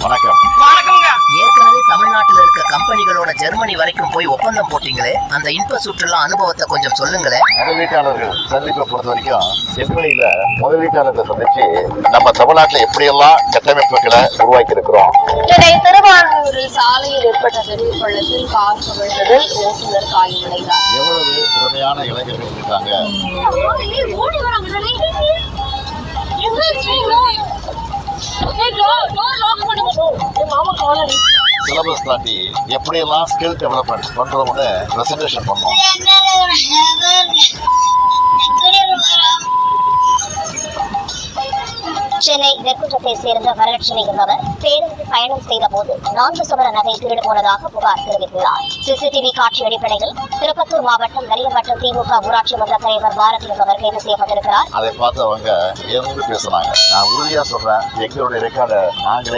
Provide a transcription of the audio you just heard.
வணக்கம். ஏற்கனவே தமிழ்நாட்டில் இருக்க கம்பெனிகளோட ஜெர்மனி வரைக்கும் போய் ஒப்பந்தம் போட்டீங்களே, அந்த இன்ப சுற்றுலா அனுபவத்தை கொஞ்சம் சொல்லுங்களேன். முதலீட்டாளர்கள் சந்திப்பை பொறுத்த வரைக்கும் ஜெர்மனியில முதலீட்டாளர்களை சந்திச்சு நம்ம தமிழ்நாட்டில் எப்படியெல்லாம் கட்டமைப்புகளை உருவாக்கி இருக்கிறோம். திருவாரூரில் சாலையில் ஏற்பட்ட திடீர் பள்ளத்தில் கார் கவிழ்ந்ததில் ஓட்டுநர் காயமடைந்தார். எவ்வளவு திறமையான இளைஞர்கள் இருக்காங்க. சிலபஸ் தாண்டி எப்படியெல்லாம் ஸ்கில் டெவலப்மெண்ட் பண்றோம்னு பிரசன்டேஷன் பண்ணோம். சென்னை வெற்குற்றத்தை சேர்ந்த வரலட்சுமி என்பவர் பேருந்து பயணம் செய்த போது 4 சவர நகை திருடு போனதாக புகார் தெரிவித்துள்ளார். சிசிடிவி காட்சி அடிப்படையில் திருப்பத்தூர் மாவட்டம் நரியம்பட்டம் திமுக ஊராட்சி மன்ற தலைவர் பாரதி என்பவர் கைது செய்யப்பட்டிருக்கிறார். அதை பார்த்து அவங்க ஏன் பேசினாங்க. நான் உறுதியா சொல்றேன், எங்களுடைய ரெக்கார்டை நாங்களே